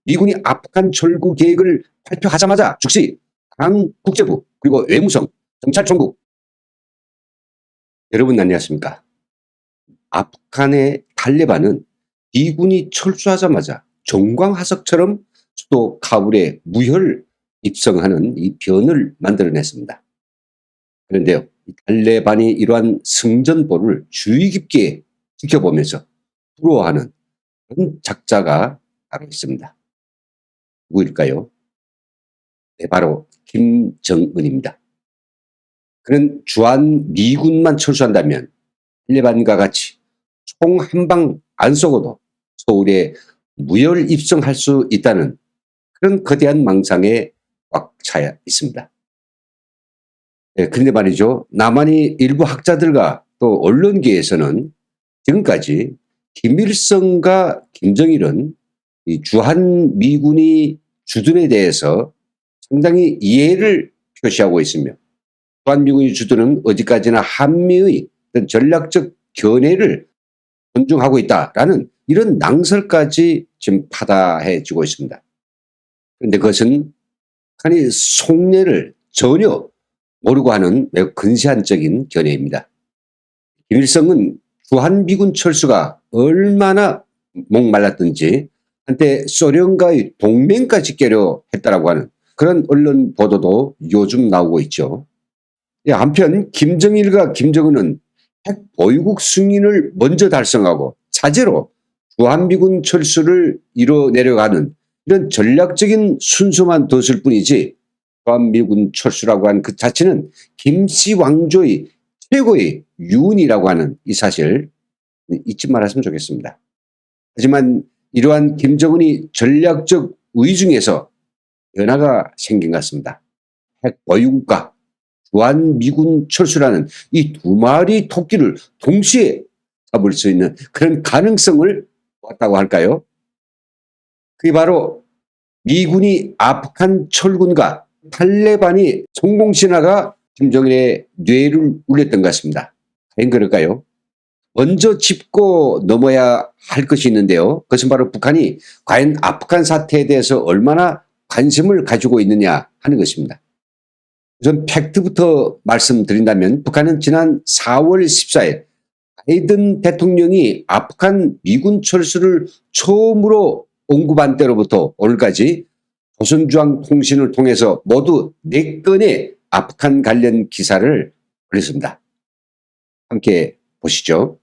미군이 아프간 철구 계획을 발표하자마자 즉시 당 국제부 그리고 외무성, 정찰총국. 여러분 안녕하십니까? 아프간의 탈레반은 미군이 철수하자마자 정광화석처럼 수도 카불에 무혈 입성하는 이 변을 만들어냈습니다. 그런데요, 이 탈레반이 이러한 승전보를 주의 깊게 지켜보면서 부러워하는 그런 작자가 바로 있습니다. 누구일까요? 네, 바로 김정은입니다. 그는 주한 미군만 철수한다면 탈레반과 같이 총 한 방 안 쏘고도 서울에 무혈 입성할 수 있다는 그런 거대한 망상에 꽉 차 있습니다. 네, 그런데 말이죠. 남한의 일부 학자들과 또 언론계에서는 지금까지 김일성과 김정일은 이 주한 미군이 주둔에 대해서 상당히 이해를 표시하고 있으며 주한 미군이 주둔은 어디까지나 한미의 어떤 전략적 견해를 존중하고 있다라는 이런 낭설까지 지금 파다해지고 있습니다. 그런데 그것은 북한의 속내를 전혀 모르고 하는 매우 근시안적인 견해입니다. 김일성은 주한미군 철수가 얼마나 목말랐든지 한때 소련과의 동맹까지 깨려 했다라고 하는 그런 언론 보도도 요즘 나오고 있죠. 한편 김정일과 김정은은 핵 보유국 승인을 먼저 달성하고 차제로 주한미군 철수를 이뤄내려고 하는 이런 전략적인 순서만 뒀을 뿐이지 주한미군 철수라고 하는 그 자체는 김씨 왕조의 최고의 유운이라고 하는 이 사실 잊지 말았으면 좋겠습니다. 하지만 이러한 김정은이 전략적 의중에서 변화가 생긴 것 같습니다. 핵 보유국과 주한미군 철수라는 이 두 마리 토끼를 동시에 잡을 수 있는 그런 가능성을 보았다고 할까요? 그게 바로 미군이 아프간 철군과 탈레반이 성공신화가 김정일의 뇌를 울렸던 것 같습니다. 과연 그럴까요? 먼저 짚고 넘어야 할 것이 있는데요. 그것은 바로 북한이 과연 아프간 사태에 대해서 얼마나 관심을 가지고 있느냐 하는 것입니다. 우선 팩트부터 말씀드린다면 북한은 지난 4월 14일 바이든 대통령이 아프간 미군 철수를 처음으로 언급한 때로부터 오늘까지 조선중앙통신을 통해서 모두 4건의 아프간 관련 기사를 올렸습니다. 함께 보시죠.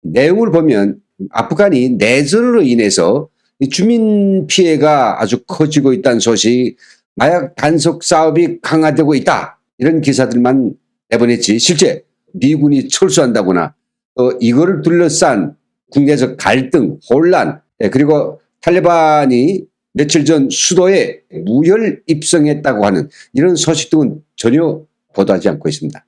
내용을 보면 아프간이 내전으로 인해서 주민 피해가 아주 커지고 있다는 소식, 마약 단속 사업이 강화되고 있다 이런 기사들만 내보냈지 실제 미군이 철수한다거나 또 이거를 둘러싼 국내적 갈등, 혼란 그리고 탈레반이 며칠 전 수도에 무혈 입성했다고 하는 이런 소식 등은 전혀 보도하지 않고 있습니다.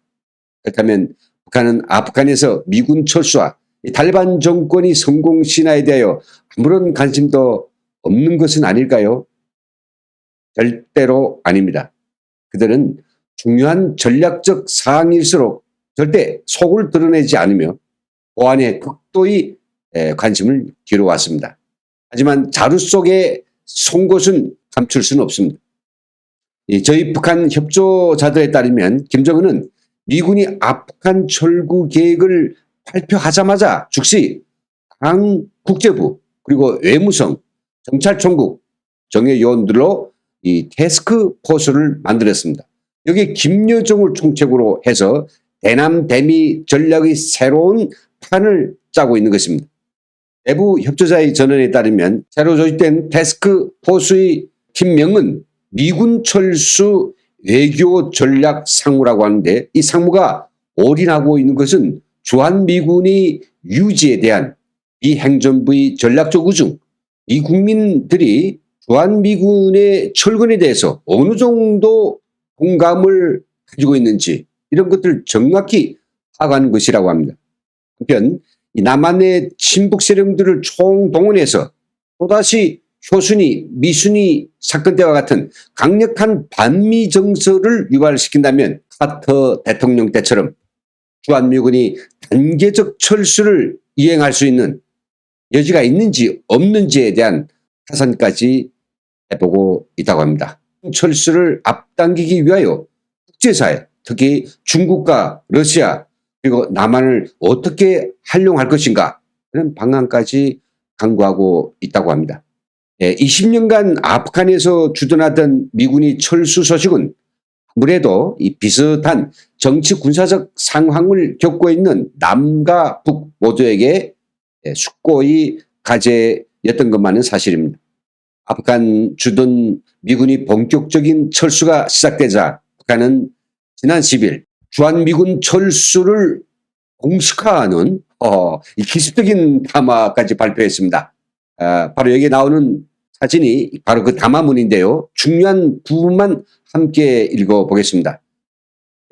그렇다면 북한은 아프간에서 미군 철수와 탈레반 정권이 성공 신화에 대하여 아무런 관심도 없는 것은 아닐까요? 절대로 아닙니다. 그들은 중요한 전략적 사항일수록 절대 속을 드러내지 않으며 보안에 극도의 관심을 기울여왔습니다. 하지만 자루 속에 송곳은 감출 수는 없습니다. 저희 북한 협조자들에 따르면 김정은은 미군이 아프간 철구 계획을 발표하자마자 즉시 당 국제부 그리고 외무성, 정찰총국, 정예요원들로 이 태스크 포스를 만들었습니다. 여기에 김여정을 총책으로 해서 대남 대미 전략의 새로운 판을 짜고 있는 것입니다. 내부 협조자의 전언에 따르면 새로 조직된 태스크 포스의 팀명은 미군 철수 외교 전략 상무라고 하는데 이 상무가 올인하고 있는 것은 주한미군이 유지에 대한 이 행정부의 전략적 의중, 이 국민들이 주한미군의 철군에 대해서 어느 정도 공감을 가지고 있는지 이런 것들을 정확히 파악하는 것이라고 합니다. 한편 남한의 친북 세력들을 총동원해서 또다시 효순이, 미순이 사건 때와 같은 강력한 반미 정서를 유발시킨다면 카터 대통령 때처럼 주한미군이 단계적 철수를 이행할 수 있는 여지가 있는지 없는지에 대한 타산까지 해보고 있다고 합니다. 철수를 앞당기기 위하여 국제사회, 특히 중국과 러시아 그리고 남한을 어떻게 활용할 것인가 그런 방안까지 강구하고 있다고 합니다. 20년간 아프간에서 주둔하던 미군이 철수 소식은 아무래도 이 비슷한 정치 군사적 상황을 겪고 있는 남과 북 모두에게 숙고의 과제였던 것만은 사실입니다. 아프간 주둔 미군이 본격적인 철수가 시작되자 북한은 지난 10일 주한미군 철수를 공식화하는 이 기습적인 담화까지 발표했습니다. 바로 여기에 나오는 사진이 바로 그 담화문인데요. 중요한 부분만 함께 읽어보겠습니다.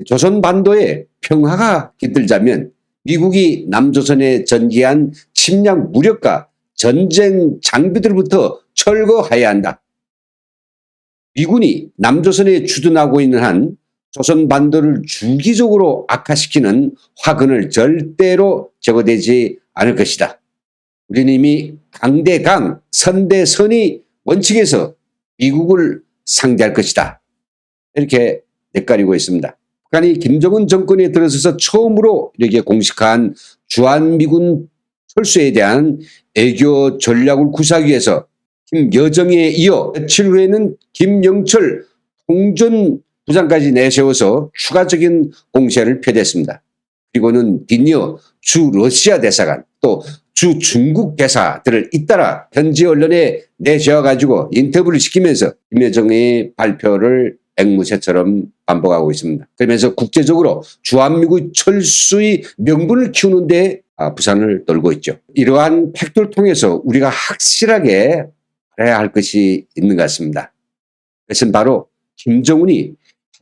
조선반도에 평화가 깃들자면 미국이 남조선에 전개한 침략 무력과 전쟁 장비들부터 철거해야 한다. 미군이 남조선에 주둔하고 있는 한 조선반도를 주기적으로 악화시키는 화근을 절대로 제거되지 않을 것이다. 우리는 이미 강대강, 선대선의 원칙에서 미국을 상대할 것이다. 이렇게 내까리고 있습니다. 북한이 김정은 정권에 들어서서 처음으로 이렇게 공식화한 주한미군 철수에 대한 애교 전략을 구사하기 위해서 김여정에 이어 며칠 후에는 김영철 통전부장까지 내세워서 추가적인 공세를 펴댔습니다. 그리고는 뒷이어 주 러시아 대사관 또 주 중국 대사들을 잇따라 현지 언론에 내세워가지고 인터뷰를 시키면서 김여정의 발표를 앵무새처럼 반복하고 있습니다. 그러면서 국제적으로 주한미군 철수의 명분을 키우는 데 부산을 떨고 있죠. 이러한 팩트를 통해서 우리가 확실하게 알아야 할 것이 있는 것 같습니다. 그것은 바로 김정은이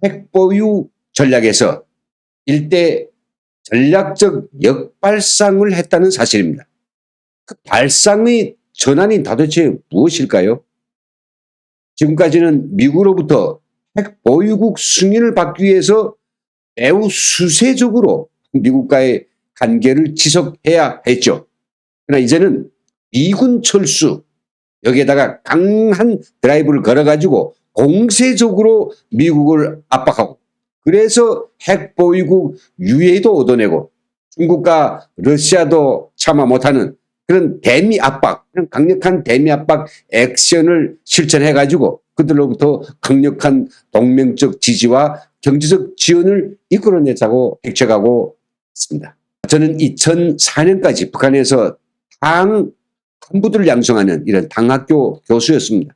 핵보유 전략에서 일대 전략적 역발상을 했다는 사실입니다. 그 발상의 전환이 도대체 무엇일까요? 지금까지는 미국으로부터 핵보유국 승인을 받기 위해서 매우 수세적으로 미국과의 관계를 지속해야 했죠. 그러나 이제는 미군 철수, 여기에다가 강한 드라이브를 걸어가지고 공세적으로 미국을 압박하고 그래서 핵보유국 유해도 얻어내고 중국과 러시아도 참아 못하는 그런 대미 압박, 그런 강력한 대미 압박 액션을 실천해가지고 그들로부터 강력한 동맹적 지지와 경제적 지원을 이끌어내자고 백척하고 있습니다. 저는 2004년까지 북한에서 당 간부들을 양성하는 이런 당학교 교수였습니다.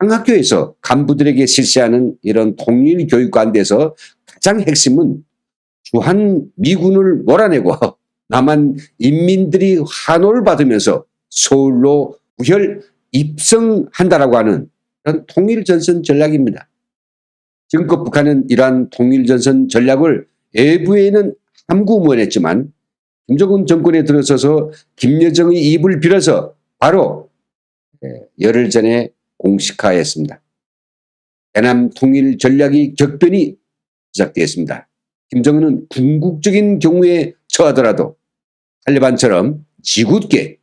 당학교에서 간부들에게 실시하는 이런 통일 교육관대에서 가장 핵심은 주한미군을 몰아내고 남한 인민들이 환호를 받으면서 서울로 부혈 입성한다라고 하는 그런 통일전선 전략입니다. 지금껏 북한은 이러한 통일전선 전략을 외부에는 함구무원했지만 김정은 정권에 들어서서 김여정의 입을 빌어서 바로 열흘 전에 공식화했습니다. 대남 통일 전략의 격변이 시작되었습니다. 김정은은 궁극적인 경우에 처하더라도 탈레반처럼 지굿게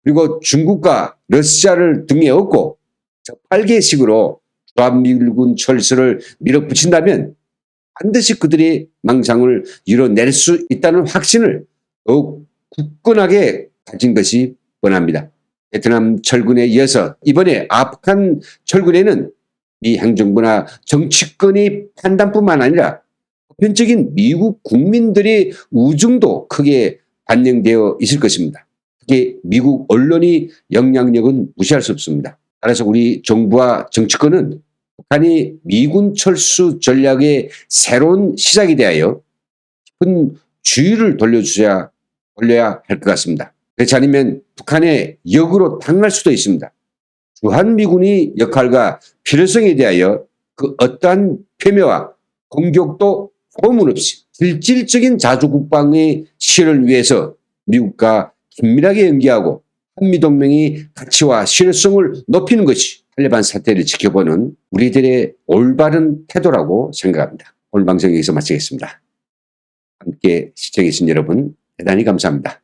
그리고 중국과 러시아를 등에 업고 저팔계식으로 주한미군 철수를 밀어붙인다면 반드시 그들이 망상을 이뤄낼 수 있다는 확신을 더욱 굳건하게 가진 것이 뻔합니다. 베트남 철군에 이어서 이번에 아프간 철군에는 미 행정부나 정치권의 판단뿐만 아니라 보편적인 미국 국민들의 우중도 크게 반영되어 있을 것입니다. 특히 미국 언론의 영향력은 무시할 수 없습니다. 따라서 우리 정부와 정치권은 북한이 미군 철수 전략의 새로운 시작에 대하여 깊은 주의를 돌려야 할 것 같습니다. 그렇지 않으면 북한의 역으로 당할 수도 있습니다. 주한미군의 역할과 필요성에 대하여 그 어떠한 폄훼와 공격도 소문 없이 실질적인 자주국방의 실현을 위해서 미국과 긴밀하게 연계하고 한미동맹의 가치와 실효성을 높이는 것이 탈레반 사태를 지켜보는 우리들의 올바른 태도라고 생각합니다. 오늘 방송 여기서 마치겠습니다. 함께 시청해주신 여러분 대단히 감사합니다.